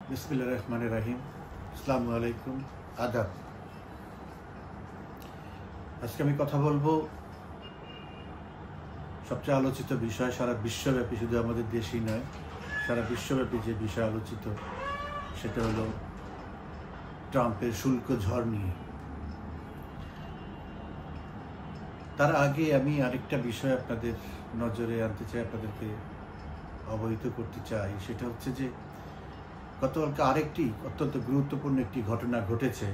बिस्मिल्लाह रहमान रहीम अस्सलामु आलैकुम आदाब। আজকে আমি কথা বলবো সবচেয়ে আলোচিত বিষয়, সারা বিশ্বব্যাপী, শুধু আমাদের দেশই নয়, সারা বিশ্বব্যাপী যে বিষয় আলোচিত সেটা হলো ট্রাম্পের শুল্ক ঝড় নিয়ে। তার আগে আমি আরেকটা বিষয় আপনাদের নজরে আনতে চাই, আপনাদেরকে অবহিত করতে চাই। সেটা হচ্ছে যে গতকালকে আরেকটি অত্যন্ত গুরুত্বপূর্ণ একটি ঘটনা ঘটেছে,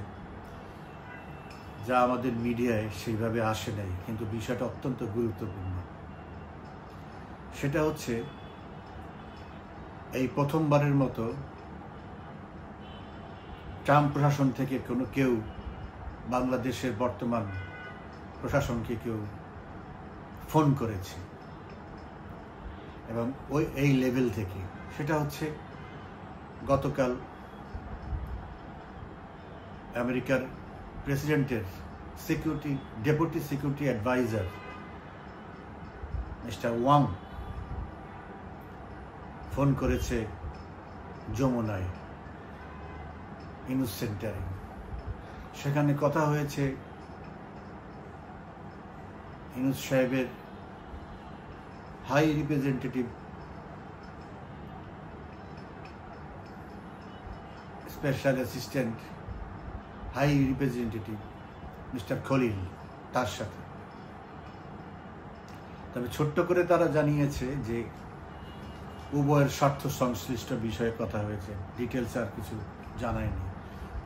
যা আমাদের মিডিয়ায় সেইভাবে আসে নাই, কিন্তু বিষয়টা অত্যন্ত গুরুত্বপূর্ণ। সেটা হচ্ছে এই প্রথমবারের মতো ট্রাম্প প্রশাসন থেকে কেউ বাংলাদেশের বর্তমান প্রশাসনকে কেউ ফোন করেছে, এবং এই লেভেল থেকে। সেটা হচ্ছে গতকাল আমেরিকার প্রেসিডেন্টের deputy security adviser mister Wang phone করেছে যমুনায় ইনুস সেন্টারে। সেখানে কথা হয়েছে ইনুস সাহেবের high representative special assistant high representative mister Khalil, তার সাথে। তবে ছোট্ট করে তারা জানিয়েছে যে উভয়ের স্বার্থ সংশ্লিষ্ট বিষয়ে কথা হয়েছে, ডিটেলস আর কিছু জানায়নি।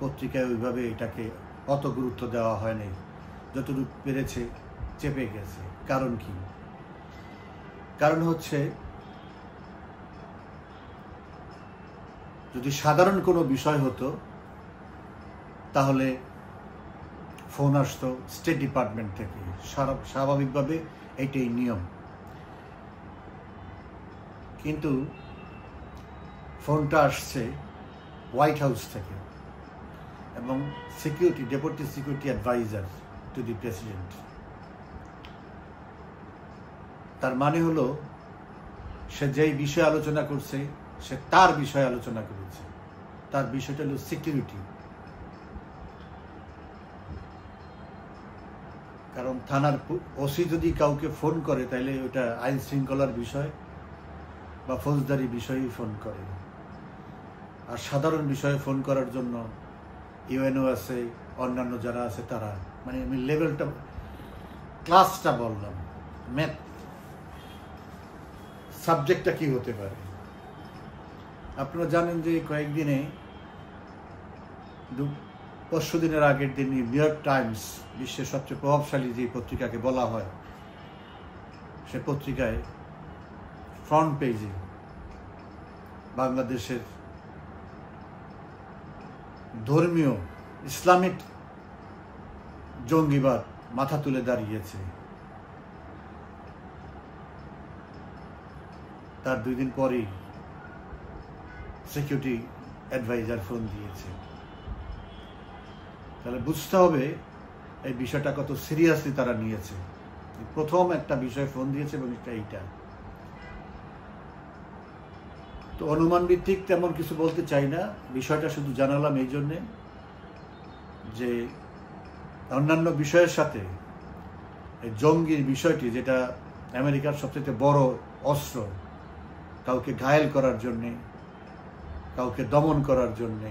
পত্রিকায় ওইভাবে এটাকে অত গুরুত্ব দেওয়া হয়নি, যতটুকু পেরেছে চেপে গেছে। কারণ কি? কারণ হচ্ছে যদি সাধারণ কোনো বিষয় হতো তাহলে ফোন আসতো স্টেট ডিপার্টমেন্ট থেকে, স্বাভাবিকভাবে এইটাই নিয়ম। কিন্তু ফোনটা আসছে হোয়াইট হাউস থেকে, এবং deputy security adviser to the president. তার মানে হলো সে যেই বিষয়ে আলোচনা করছে সে তার বিষয়ে আলোচনা করেছে। তার বিষয়টা হলো সিকিউরিটি। কারণ থানার ওসি যদি কাউকে ফোন করে তাহলে ওটা আইন শৃঙ্খলার বিষয় বা ফৌজদারি বিষয়েই ফোন করে, আর সাধারণ বিষয়ে ফোন করার জন্য ইউএনও আছে, অন্যান্য যারা আছে তারা। মানে আমি লেভেলটা, ক্লাসটা বললাম, ম্যাথ সাবজেক্টটা কি হতে পারে। আপনারা জানেন যে কয়েকদিনে, পরশু দিনের আগের দিন নিউ ইয়র্ক টাইমস, বিশ্বের সবচেয়ে প্রভাবশালী যে পত্রিকাকে বলা হয়, সে পত্রিকায় ফ্রন্ট পেজে বাংলাদেশের ধর্মীয় ইসলামিক জঙ্গিবাদ মাথা তুলে দাঁড়িয়েছে। তার 2 দিন পরেই সিকিউরিটি অ্যাডভাইজার ফোন দিয়েছে। তাহলে বুঝতে হবে এই বিষয়টা কত সিরিয়াসলি তারা নিয়েছে। প্রথম একটা বিষয় ফোন দিয়েছে, এবং এইটা তো অনুমান ভিত্তিক তেমন কিছু বলতে চাই না। বিষয়টা শুধু জানালাম এই জন্যে যে অন্যান্য বিষয়ের সাথে এই জঙ্গির বিষয়টি, যেটা আমেরিকার সবচেয়ে বড় অস্ত্র কাউকে ঘায়েল করার জন্যে, কাউকে দমন করার জন্যে,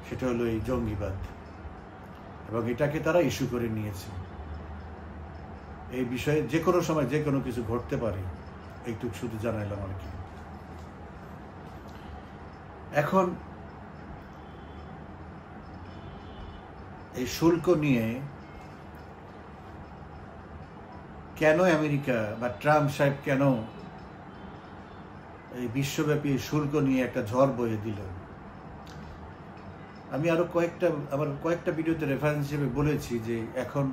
সেটা হলো এই জঙ্গিবাদ, এবং এটাকে তারা ইস্যু করে নিয়েছে। এই বিষয়ে যে কোনো সময় যে কোনো কিছু ঘটতে পারে, এইটুকু শুধু জানাইলাম আর কি। এখন এই শুল্ক নিয়ে কেন আমেরিকা বা ট্রাম্প সাহেব কেন এই বিশ্বব্যাপী শুল্ক নিয়ে একটা ঝড় বয়ে দিল, আমি আরো কয়েকটা ভিডিওতে রেফারেন্স হিসেবে বলেছি যে এখন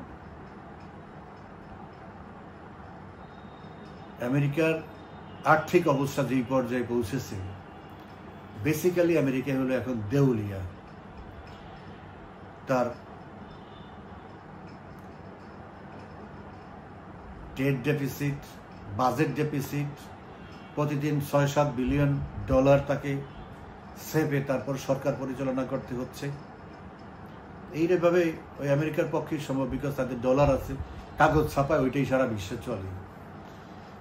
আমেরিকার আর্থিক অবস্থা যেই পর্যায়ে পৌঁছেছে, বেসিক্যালি আমেরিকা হলো এখন দেউলিয়া। তার ট্রেড ডেফিসিট, বাজেট ডেফিসিট, প্রতিদিন $6-7 বিলিয়ন তাকে সেভে তারপর সরকার পরিচালনা করতে হচ্ছে। এইভাবে ওই আমেরিকার পক্ষে সম্ভব, বিকজ তাদের ডলার আছে, কাগজ ছাপায়, ওইটাই সারা বিশ্বে চলে।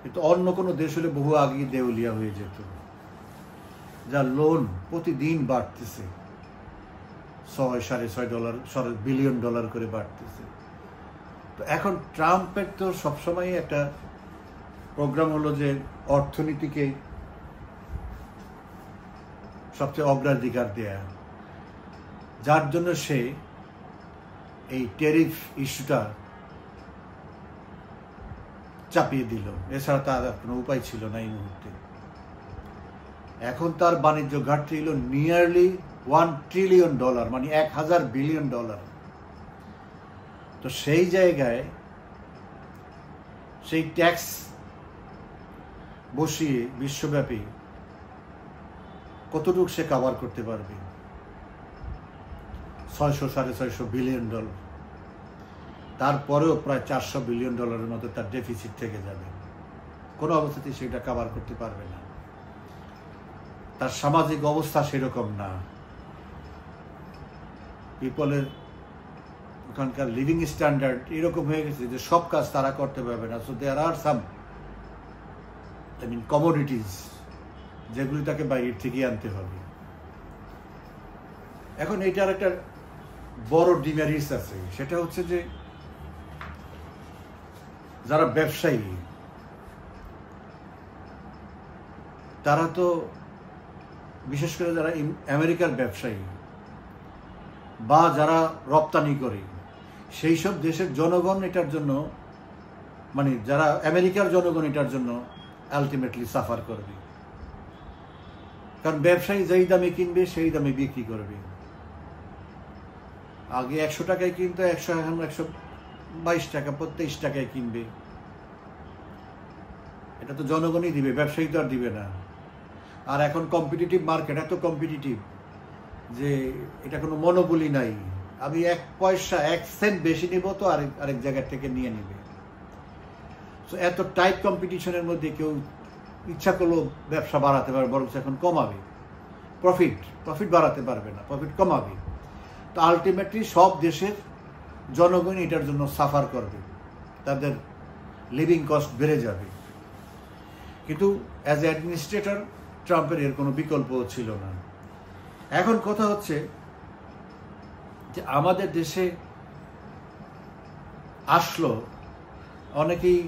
কিন্তু অন্য কোনো দেশ হলে বহু আগেই দেউলিয়া হয়ে যেত। যার লোন প্রতিদিন বাড়তেছে, $6.5 বিলিয়ন করে বাড়তেছে। তো এখন ট্রাম্পের তো সবসময় একটা প্রোগ্রাম হলো যে অর্থনীতিকে সবচেয়ে অগ্রাধিকার দেয়া, যার জন্য সে এই ট্যারিফ ইস্যুটা চাপিয়ে দিল। এছাড়া তার কোনো উপায় ছিল না এই মুহূর্তে। এখন তার বাণিজ্য ঘাটতি হলো নিয়ারলি $1 ট্রিলিয়ন, মানে 1000 বিলিয়ন ডলার। তো সেই জায়গায় সেই ট্যাক্স বসিয়ে বিশ্বব্যাপী কতটুকু সে কভার করতে পারবে? 600-650 বিলিয়ন ডলার। তারপরেও প্রায় $400 বিলিয়ন মতো তার ডেফিসিট থেকে যাবে। কোনো অবস্থাতেই সেটা কভার করতে পারবে না। তার সামাজিক অবস্থা সেরকম না। পিপলের ওখানকার লিভিং স্ট্যান্ডার্ড এরকম হয়ে গেছে যে সব কাজ তারা করতে পারবে না। So there R some commodities যেগুলি তাকে বাইরের থেকে আনতে হবে। এখন এইটার একটা বড় ডিমেরিটস আছে, সেটা হচ্ছে যে যারা ব্যবসায়ী তারা তো, বিশেষ করে যারা আমেরিকার ব্যবসায়ী বা যারা রপ্তানি করে, সেই সব দেশের জনগণ এটার জন্য, যারা আমেরিকার জনগণ এটার জন্য আলটিমেটলি সাফার করবে। কারণ ব্যবসায়ী যেই দামে কিনবে সেই দামে বিক্রি করবে। আগে 100 টাকায় কিনতো, এখন 122 টাকা, 23 টাকায় কিনবে। এটা তো জনগণই দিবে, ব্যবসায়ী তো আর দিবে না। আর এখন কম্পিটিটিভ মার্কেট, এত কম্পিটিটিভ যে এটা কোনো মনোপলি নাই। আমি 1 পয়সা 1 সেন্ট বেশি নিব তো আরেক জায়গা থেকে নিয়ে নিবে। তো এত টাইট কম্পিটিশনের মধ্যে কেউ ইচ্ছা করলেও ব্যবসা বাড়াতে পারবে, বরং এখন কমাবে। প্রফিট বাড়াতে পারবে না, প্রফিট কমাবে। তো আলটিমেটলি সব দেশের জনগণ এটার জন্য সাফার করবে, তাদের লিভিং কস্ট বেড়ে যাবে। কিন্তু অ্যাজ এ অ্যাডমিনিস্ট্রেটর ট্রাম্পের এর কোনো বিকল্প ছিল না। এখন কথা হচ্ছে যে আমাদের দেশে আসলো অনেকেই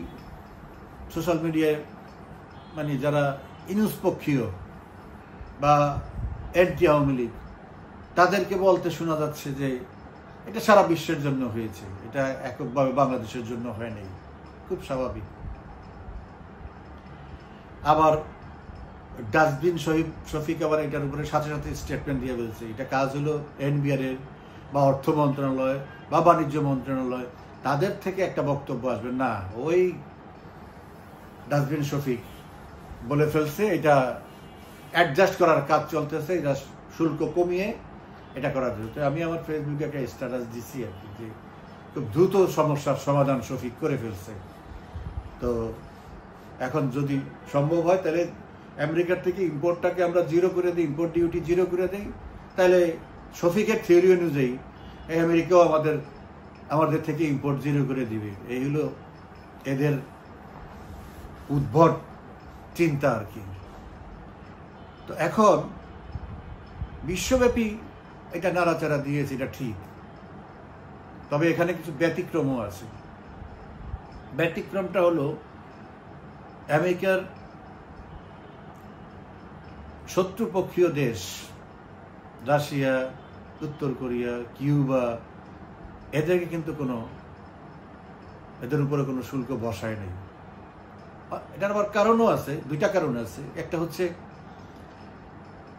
সোশ্যাল মিডিয়ায়, যারা ইনুসপক্ষীয় বা অ্যান্টি আওয়ামী লীগ, তাদেরকে বলতে শোনা যাচ্ছে যে এটা সারা বিশ্বের জন্য হয়েছে, এটা এককভাবে বাংলাদেশের জন্য হয় নাই। খুব স্বাভাবিক। আবার ডাস্টবিন শফিক আবার এটার উপরে সাথে সাথে স্টেটমেন্ট দিয়ে বলছে এটা কাজ হলো এনবিআর এর বা অর্থ মন্ত্রণালয় বা বাণিজ্য মন্ত্রণালয়, তাদের থেকে একটা বক্তব্য আসবে না। ওই ডাস্টবিন শফিক বলে ফেলছে এটা অ্যাডজাস্ট করার কাজ চলতেছে, এটা শুল্ক কমিয়ে এটা করা যেত। আমি আমার ফেসবুকে একটা স্ট্যাটাস দিছি আর কি, যে খুব দ্রুত সমস্যার সমাধান শফিক করে ফেলছে। তো এখন যদি সম্ভব হয় তাহলে আমেরিকার থেকে ইম্পোর্টটাকে আমরা জিরো করে দিই, ইম্পোর্ট ডিউটি জিরো করে দিই, তাহলে শফিকের থিওরি অনুযায়ী এই আমেরিকাও আমাদের থেকে ইম্পোর্ট জিরো করে দিবে। এই হলো এদের উদ্ভট চিন্তা আর কি। তো এখন বিশ্বব্যাপী এটা নাড়াচাড়া দিয়েছে, এটা ঠিক। তবে এখানে কিছু ব্যতিক্রমও আছে। ব্যতিক্রমটা হলো আমেরিকার শত্রুপক্ষীয় দেশ রাশিয়া, উত্তর কোরিয়া, কিউবা, এদেরকে কিন্তু এদের উপরে কোনো শুল্ক বসায় নেই। এটার আবার কারণও আছে, দুইটা কারণ আছে। একটা হচ্ছে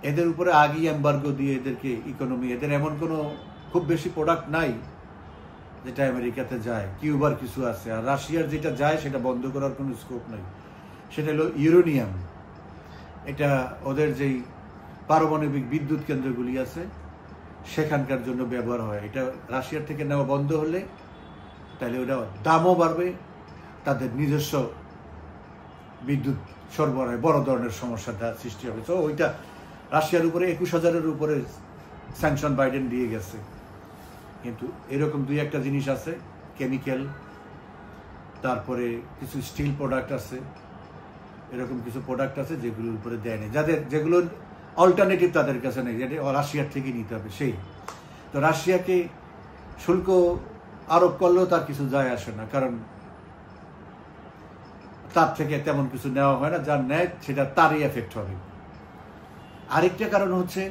এদের উপরে আগেই এম্বার্গো দিয়ে এদেরকে ইকোনমি, এদের এমন কোনো খুব বেশি প্রোডাক্ট নাই যেটা আমেরিকাতে যায়। কিউবার কিছু আছে, আর রাশিয়ার যেটা যায় সেটা বন্ধ করার কোনো স্কোপ নাই। সেটা হলো ইউরেনিয়াম। এটা ওদের যেই পারমাণবিক বিদ্যুৎ কেন্দ্রগুলি আছে সেখানকার জন্য ব্যবহার হয়। এটা রাশিয়ার থেকে নেওয়া বন্ধ হলে তাহলে ওটা দামও বাড়বে, তাদের নিজস্ব বিদ্যুৎ সরবরাহে বড় ধরনের সমস্যাটা সৃষ্টি হবে। তো ওইটা রাশিয়ার উপরে 21,000-এর উপরে স্যাংশন বাইডেন দিয়ে গেছে, কিন্তু এরকম দুই একটা জিনিস আছে, কেমিক্যাল, তারপরে কিছু স্টিল প্রোডাক্ট আছে, এরকম কিছু প্রোডাক্ট আছে যেগুলোর উপরে দেয় নেই, যেগুলোর অল্টারনেটিভ তাদের কাছে নেই, যেটা রাশিয়ার থেকে নিতে হবে সেই। তো রাশিয়াকে শুল্ক আরোপ করলেও তার কিছু যায় আসে না, কারণ তার থেকে তেমন কিছু নেওয়া হয় না, যার নেয় সেটা তারই এফেক্ট হবে। আরেকটা কারণ হচ্ছে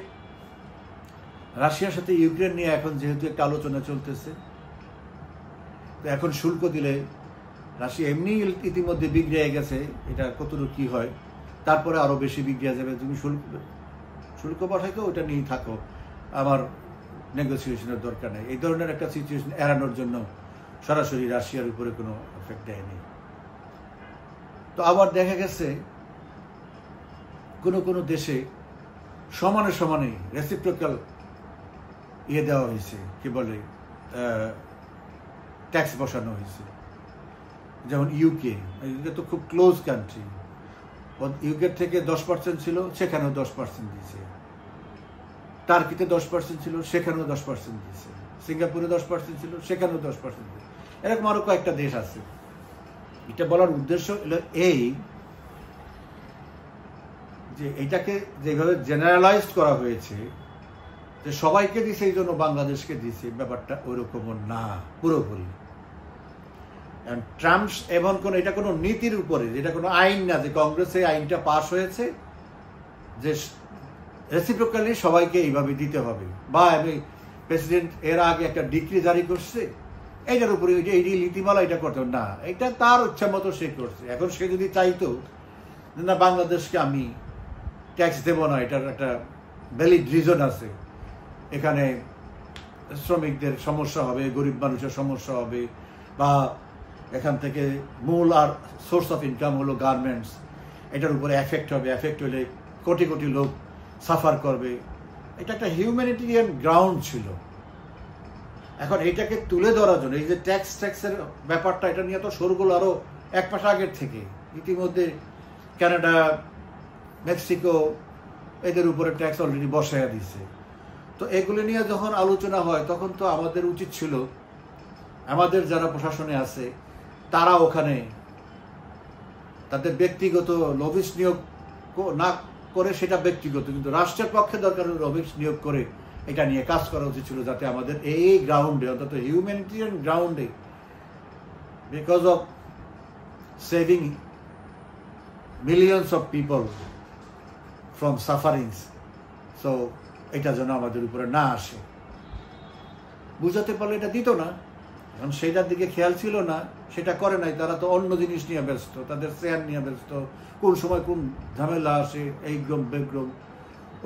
রাশিয়ার সাথে ইউক্রেন নিয়ে এখন যেহেতু একটা আলোচনা চলতেছে, তো এখন শুল্ক দিলে রাশিয়া এমনি ইতিমধ্যে বিগড়ে গেছে, এটা কতটুকু কি হয়, তারপরে আরো বেশি বিগড়ে যাবে। তুমি শুল্ক পাঠাইতো, ওটা নিয়ে থাকো, আমার নেগোসিয়েশনের দরকার নেই। এই ধরনের একটা সিচুয়েশন এড়ানোর জন্য সরাসরি রাশিয়ার উপরে কোনো এফেক্ট দেয়নি। তো আবার দেখা গেছে কোনো কোনো দেশে সমানে সমানে রেসিপ্রোকাল দেওয়া হয়েছে, কি বলে, ট্যাক্স বসানো হয়েছে। যেমন ইউকে তো খুব ক্লোজ কান্ট্রি, ইউকের থেকে 10% ছিল, সেখানেও 10% দিয়েছে। টার্কিতে 10% ছিল, সেখানেও 10% দিয়েছে। সিঙ্গাপুরে 10% ছিল, সেখানেও 10% দিয়েছে। এরকম আরো কয়েকটা দেশ আছে। এটা বলার উদ্দেশ্য হলো এই যে এটাকে যেভাবে জেনারেলাইজড করা হয়েছে যে সবাইকে দিছে এই জন্য বাংলাদেশকে দিছে, ব্যাপারটা ওইরকমও না পুরোপুরি। ট্রাম্প এমন কোন, এটা কোনো নীতির উপরে, যেটা কোনো আইন না যে কংগ্রেসে আইনটা পাস হয়েছে যে রেসিপ্রোকালি সবাইকে এইভাবে দিতে হবে, বা আমি প্রেসিডেন্ট এর আগে একটা ডিক্রি জারি করছে এইটার উপরে এই নীতিমালা এটা করতে না, এটা তার ইচ্ছা মতো সে করছে। এখন সে যদি চাইতো না বাংলাদেশকে আমি ট্যাক্স দেব না, এটার একটা ভ্যালিড রিজন আছে, এখানে শ্রমিকদের সমস্যা হবে, গরিব মানুষের সমস্যা হবে, বা এখান থেকে মূল আর সোর্স অফ ইনকাম হলো গার্মেন্টস, এটার উপরে এফেক্ট হবে, এফেক্ট হলে কোটি কোটি লোক সাফার করবে, এটা একটা হিউম্যানিটেরিয়ান গ্রাউন্ড ছিল। এখন এইটাকে তুলে ধরার জন্য এই যে ট্যাক্সের ব্যাপারটা, এটা নিয়ে তো সরগোল আরো এক মাস আগের থেকে, ইতিমধ্যে কানাডা, মেক্সিকো এদের উপরে ট্যাক্স অলরেডি বসাইয়া দিছে। তো এগুলো নিয়ে যখন আলোচনা হয় তখন তো আমাদের উচিত ছিল, আমাদের যারা প্রশাসনে আছে তারা ওখানে তাদের ব্যক্তিগত লবিস্ট নিয়োগ না করে, সেটা ব্যক্তিগত, কিন্তু রাষ্ট্রের পক্ষে দরকার লবিস্ট নিয়োগ করে এটা নিয়ে কাজ করা উচিত ছিল, যাতে আমাদের এই গ্রাউন্ডে, অন্তত হিউম্যানিটেরিয়ান গ্রাউন্ডে, because of saving millions of people from sufferings, so এটা যেন আমাদের উপরে না আসে। বুঝাতে পারলে এটা দিত না, এখন সেইটার দিকে খেয়াল ছিল না, সেটা করে নাই। তারা তো অন্য জিনিস নিয়ে ব্যস্ত, তাদের শেয়ার নিয়ে ব্যস্ত, কোন সময় কোন ঝামেলা আসে, এই গ্রম বেগ্রম,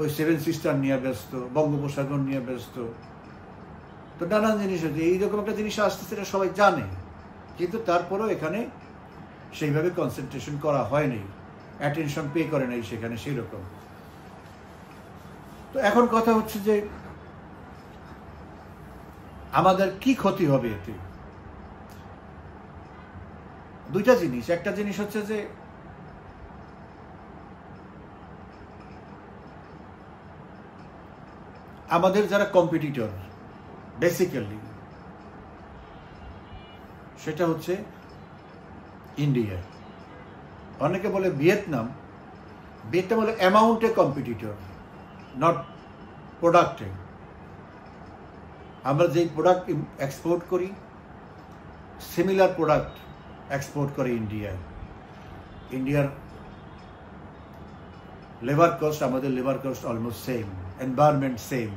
ওই 7 সিস্টার নিয়ে ব্যস্ত, বঙ্গোপসাগর নিয়ে ব্যস্ত, তো নানান জিনিস আছে। এইরকম একটা জিনিস আসতেছে, এটা সবাই জানে, কিন্তু তারপরেও এখানে সেইভাবে কনসেন্ট্রেশন করা হয়নি, অ্যাটেনশন পে করে নাই সেখানে সেই রকম। তো এখন কথা হচ্ছে যে আমাদের কি ক্ষতি হবে এতে? দুইটা জিনিস। একটা জিনিস হচ্ছে যে আমাদের যারা কম্পিটিটর বেসিক্যালি, সেটা হচ্ছে ইন্ডিয়া, অনেকে বলে ভিয়েতনাম বলে অ্যামাউন্টে কম্পিটিটর, নট প্রোডাক্টে। আমরা যেই প্রোডাক্ট এক্সপোর্ট করি, সিমিলার প্রোডাক্ট এক্সপোর্ট করে ইন্ডিয়ার লেবার কস্ট, আমাদের labour cost almost same, environment same,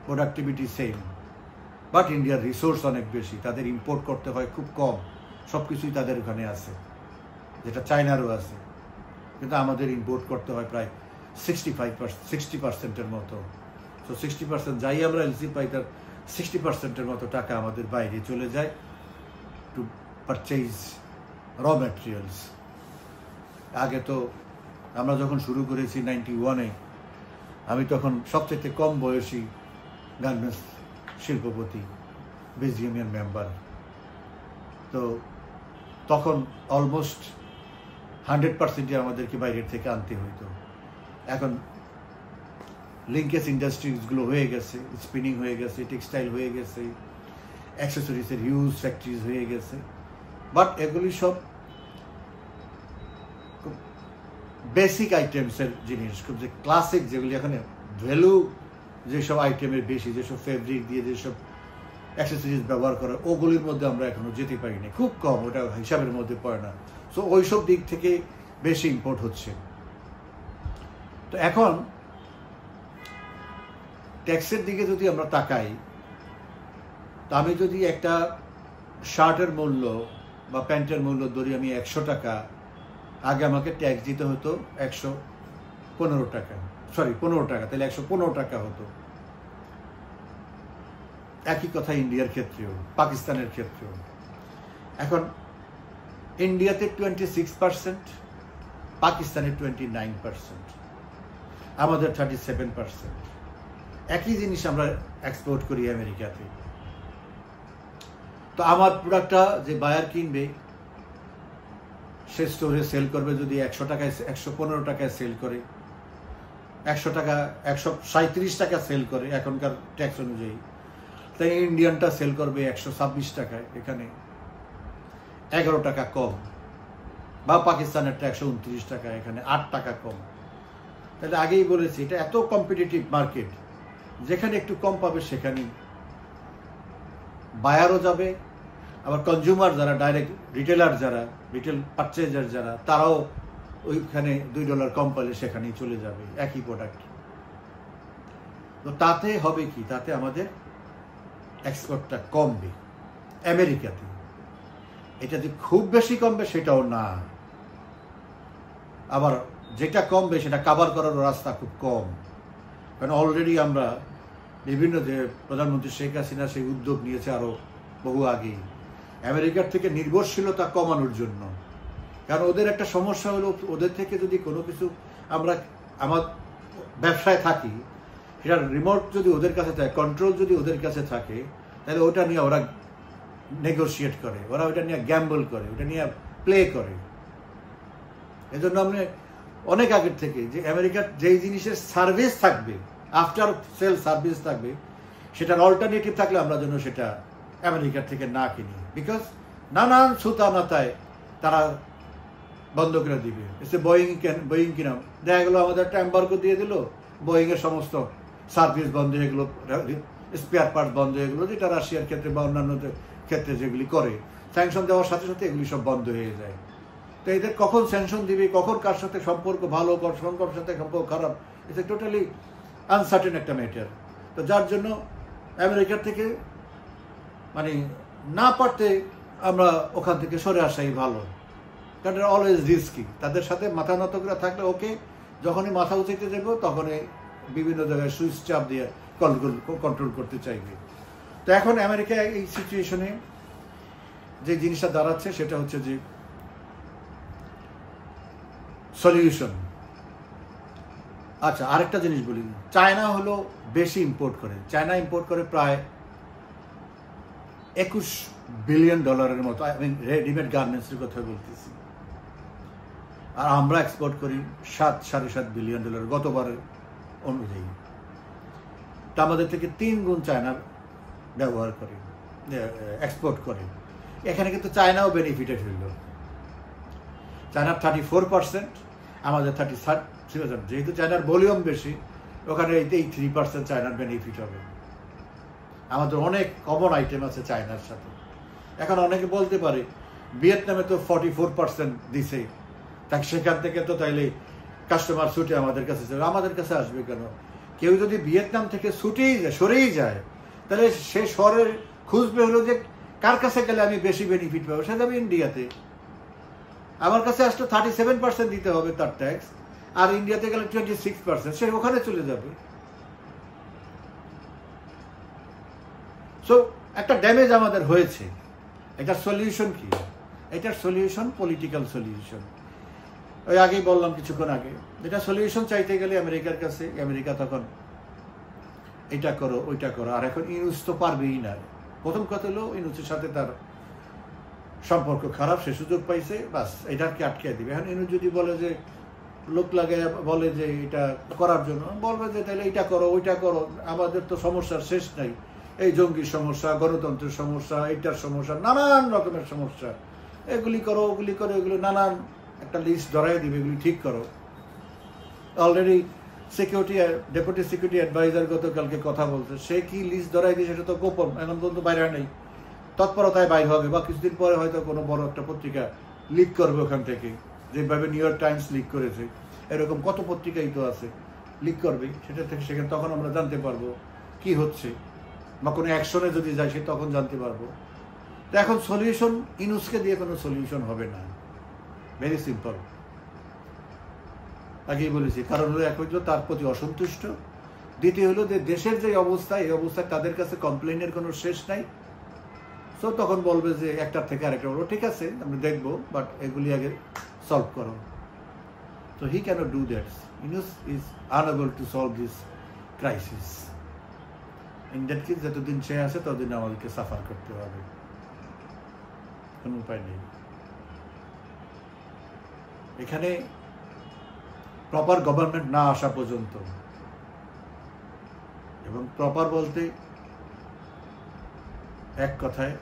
productivity same, but ইন্ডিয়ার রিসোর্স অনেক বেশি, তাদের ইম্পোর্ট করতে হয় খুব কম, সব কিছুই তাদের ওখানে আছে, যেটা চায়নারও আছে, কিন্তু আমাদের ইম্পোর্ট করতে হয় প্রায় 60% মতো। তো 60% যাই আমরা এলসি পাই, তার 60% মতো টাকা আমাদের বাইরে চলে যায় টু পারচেজ র ম্যাটেরিয়ালস। আগে তো আমরা যখন শুরু করেছি 91-এ, আমি তখন সবচেয়ে কম বয়সী গার্মেন্টস শিল্পপতি, বেজিয়ামিয়ান মেম্বার। তো তখন অলমোস্ট 100%ই আমাদেরকে বাইরের থেকে আনতে হইতো। এখন লিঙ্কেজ ইন্ডাস্ট্রিজগুলো হয়ে গেছে, স্পিনিং হয়ে গেছে, টেক্সটাইল হয়ে গেছে, অ্যাক্সেসরিজের হিউজ ফ্যাক্টরিজ হয়ে গেছে। বাট এগুলি সব বেসিক আইটেমসের জিনিস, খুব যে ক্লাসিক যেগুলি এখানে ভ্যালু যেসব আইটেমের বেশি, যেসব ফেব্রিক দিয়ে যেসব অ্যাক্সেসরিজ ব্যবহার করে, ওগুলির মধ্যে আমরা এখনো যেতে পারিনি, খুব কম, ওটা হিসাবের মধ্যে পড়ে না। সো ওইসব দিক থেকে বেশি ইম্পোর্ট হচ্ছে। তো এখন ট্যাক্সের দিকে যদি আমরা তাকাই, তা আমি যদি একটা শার্টের মূল্য বা প্যান্টের মূল্য ধরি আমি 100 টাকা, আগে আমাকে ট্যাক্স দিতে হতো 115 টাকা, 15 টাকা, তাহলে 115 টাকা হতো। একই কথা ইন্ডিয়ার ক্ষেত্রেও, পাকিস্তানের ক্ষেত্রেও। এখন ইন্ডিয়াতে 26%, পাকিস্তানে 29%, আমাদের 37%। একই জিনিস আমরা এক্সপোর্ট করি আমেরিকাতে। তো আমার প্রোডাক্টটা যে বায়ার কিনবে, সে স্টোরে সেল করবে, যদি 100 টাকায় 115 টাকায় সেল করে, 100 টাকা 137 টাকা সেল করে এখনকার ট্যাক্স অনুযায়ী, তাই ইন্ডিয়ানটা সেল করবে 126 টাকায়, এখানে 11 টাকা কম। বা পাকিস্তানেরটা 129 টাকা, এখানে 8 টাকা কম। তাহলে আগেই বলেছি এটা এত কম্পিটিটিভ মার্কেট, যেখানে একটু কম পাবে সেখানেই বায়ারও যাবে, আবার কনজিউমার যারা, ডাইরেক্ট রিটেলার যারা, রিটেল পারচেজার যারা, তারাও ওইখানে $2 কম পালে সেখানেই চলে যাবে একই প্রোডাক্ট। তো তাতে হবে কি, তাতে আমাদের এক্সপোর্টটা কমবে আমেরিকাতে। এটা যে খুব বেশি কমবে সেটাও না, আবার যেটা কমবে সেটা কাভার করার রাস্তা খুব কম। কারণ অলরেডি আমরা বিভিন্ন, যে প্রধানমন্ত্রী শেখ হাসিনা সেই উদ্যোগ নিয়েছে আরো বহু আগেই, আমেরিকার থেকে নির্ভরশীলতা কমানোর জন্য। কারণ ওদের একটা সমস্যা হলো, ওদের থেকে যদি কোনো কিছু আমরা আমার ব্যবসায় থাকি, সেটার রিমোট যদি ওদের কাছে থাকে, কন্ট্রোল যদি ওদের কাছে থাকে, তাহলে ওটা নিয়ে ওরা নেগোশিয়েট করে, ওরা ওটা নিয়ে গ্যাম্বল করে, ওটা নিয়ে প্লে করে। এজন্য আমরা অনেক আগের থেকে যে আমেরিকার যেই জিনিসের সার্ভিস থাকবে, আফটার সেল সার্ভিস থাকবে, সেটার অল্টারনেটিভ থাকলে আমরা যেন সেটা আমেরিকার থেকে না কিনি। বিকজ নানান সুতানাতায় তারা বন্ধ করে দিবে। এসে বোয়িং কিনাম দেখা গেলো আমাদের একটা এম্বার্গো দিয়ে দিল, বোয়িং এর সমস্ত সার্ভিস বন্ধ হয়ে গেলো, স্পেয়ার পার্ট বন্ধ হয়ে গেলো, যেটা রাশিয়ার ক্ষেত্রে বা অন্যান্য ক্ষেত্রে যেগুলি করে, স্যাংশন দেওয়ার সাথে সাথে এগুলি সব বন্ধ হয়ে যায়। তো এদের কখন স্যাংশন দিবে, কখন কার সাথে সম্পর্ক ভালো, কখন কার সাথে সম্পর্ক খারাপ, এটা টোটালি আনসার্টেন একটা ম্যাটার। তো যার জন্য আমেরিকার থেকে মানে না পারতে আমরা ওখান থেকে সরে আসাই ভালো। কারণ এটা অলওয়েজ রিস্কি। তাদের সাথে মাথা নত করে থাকলে ওকে, যখনই মাথা উঁচাইতে যাবো তখনই বিভিন্ন জায়গায় সুইচ চাপ দিয়ে কন্ট্রোল করতে চাইবে। তো এখন আমেরিকা এই সিচুয়েশনে যে জিনিসটা দাঁড়াচ্ছে সেটা হচ্ছে যে সলিউশন। আচ্ছা, আরেকটা জিনিস বলি, চায়না হলো বেশি ইম্পোর্ট করে। চায়না ইম্পোর্ট করে প্রায় $21 বিলিয়ন মতো, আমি রেডিমেড গার্মেন্টসের কথা বলতেছি। আর আমরা এক্সপোর্ট করি $7.5 বিলিয়ন গতবারের অনুযায়ী। তা আমাদের থেকে 3 গুণ চায়না ব্যবহার করে, এক্সপোর্ট করে। এখানে কিন্তু চায়নাও বেনিফিটেড হইল। চায়নার 34%, আমাদের 33%। যেহেতু চায়নার ভলিউম বেশি, ওখানে এই 3% চায়নার বেনিফিট হবে। আমাদের অনেক কমন আইটেম আছে চায়নার সাথে। এখন অনেকে বলতে পারে ভিয়েতনামে তো 44% দিছে, তাই সেখান থেকে তো তাইলে কাস্টমার ছুটে আমাদের কাছে যাবে। আমাদের কাছে আসবে কেন? কেউ যদি ভিয়েতনাম থেকে সরেই যায়, তাহলে সে শহরের খুঁজবে হলো যে কার কাছে গেলে আমি বেশি বেনিফিট পাবো। সে যাবে ইন্ডিয়াতে। আমার কাছে আসলে 37% দিতে হবে তার ট্যাক্স, আর ইন্ডিয়াতে গেলে 26%, সে ওখানে চলে যাবে। সো একটা ড্যামেজ আমাদের হয়েছে। এটার সলিউশন কি? এটার সলিউশন পলিটিক্যাল সলিউশন। ওই আগেই বললাম কিছুক্ষণ আগে, এটা সলিউশন চাইতে গেলে আমেরিকার কাছে, আমেরিকা তখন এটা করো ওইটা করো। আর এখন ইউনুস তো পারবেই না। প্রথম কথা হলো ইউনুসের সাথে তার সম্পর্ক খারাপ, সে সুযোগ পাইছে, বাস এটাকে আটকে দিবে। এখন ইউনুস যদি বলে যে লোক লাগে বলে যে এটা করার জন্য, বলবে যে তাহলে এটা করো ওইটা করো, আমাদের তো সমস্যার শেষ নাই, এই জঙ্গির সমস্যা, গণতন্ত্রের সমস্যা, এইটার সমস্যা, নানান রকমের সমস্যা, এগুলি করো ওগুলি করো, এগুলো নানান একটা লিস্ট ধরাই দিবে, এগুলি ঠিক করো। Already security deputy security adviser গতকালকে কথা বলছে, সে কি লিস্ট ধরাই দিয়ে সেটা তো গোপন, এখন পর্যন্ত বাইরে নেই, তৎপরতায় বাইর হবে বা কিছুদিন পরে হয়তো কোনো বড় একটা পত্রিকা লিক করবে ওখান থেকে, যেভাবে নিউ ইয়র্ক টাইমস লিক করেছে, এরকম কত পত্রিকাই তো আছে, লিক করবে, সেটা থেকে সেখানে তখন আমরা জানতে পারবো কি হচ্ছে, বা কোনো অ্যাকশনে যদি যাই সে তখন জানতে পারবো। তো এখন সলিউশন ইউনূসকে দিয়ে কোনো সলিউশন হবে না, ভেরি সিম্পল। আগেই বলেছি, কারণ হলো এক হলো তার প্রতি অসন্তুষ্ট, দ্বিতীয় হলো যে দেশের যে অবস্থা, এই অবস্থায় তাদের কাছে কমপ্লেনের কোনো শেষ নাই। সো তখন বলবে যে একটার থেকে আরেকটা বলবো, ঠিক আছে আমরা দেখবো, বাট এগুলি আগে সলভ করো। তো he can't do that. Yunus is unable to solve this crisis. In that case যতদিন সে আছে ততদিন আমাদেরকে সাফার করতে হবে, কোনো উপায় নেই। এখানে প্রপার গভর্নমেন্ট না আসা পর্যন্ত, এবং প্রপার বলতে এক কথায়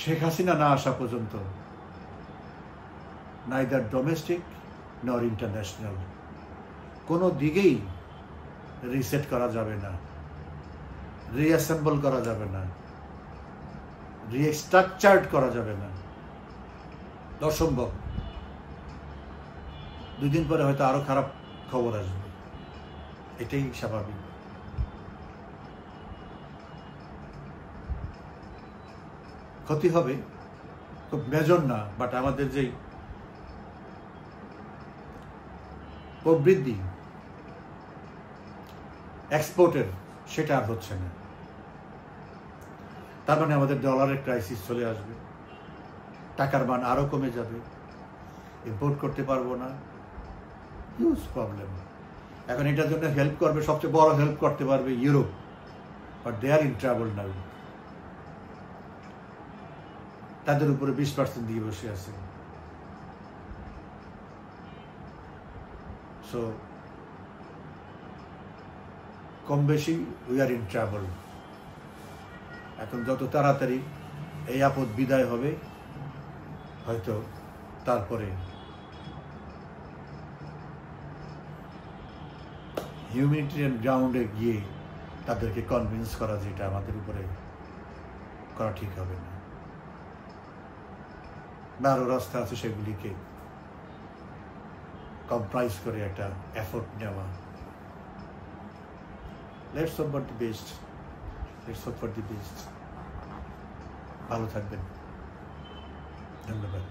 শেখ হাসিনা না আসা পর্যন্ত, নাইদার ডোমেস্টিক নর ইন্টারন্যাশনাল, কোনো দিকেই রিসেট করা যাবে না, রিঅ্যাসেম্বল করা যাবে না, রিস্ট্রাকচার্ড করা যাবে না, অসম্ভব। 2 দিন পরে হয়তো আরো খারাপ খবর আসবে, এটাই স্বাভাবিক। ক্ষতি হবে, খুব মেজর না, বাট আমাদের যেই প্রবৃদ্ধি এক্সপোর্টের, সেটা আর হচ্ছে না। তার মানে আমাদের ডলারের ক্রাইসিস চলে আসবে, টাকার মান আরো কমে যাবে, ইম্পোর্ট করতে পারবো না, হিউজ প্রবলেম। এখন এটার জন্য হেল্প করবে, সবচেয়ে বড় হেল্প করতে পারবে Europe, but they are in trouble now. তাদের উপরে 20% দিয়ে বসে আছে। সো কম বেশি উই আর ইন ট্রাবল। এখন যত তাড়াতাড়ি এই আপদ বিদায় হবে, হয়তো তারপরে হিউম্যানিটেরিয়ান গ্রাউন্ডে গিয়ে তাদেরকে কনভিন্স করা যেটা আমাদের উপরে করা ঠিক হবে না, বা আরো রাস্তা আছে সেগুলিকে কম্প্রাইজ করে একটা এফোর্ট নেওয়া। Let's hope for the best, let's hope for the best. ভালো থাকবেন, ধন্যবাদ।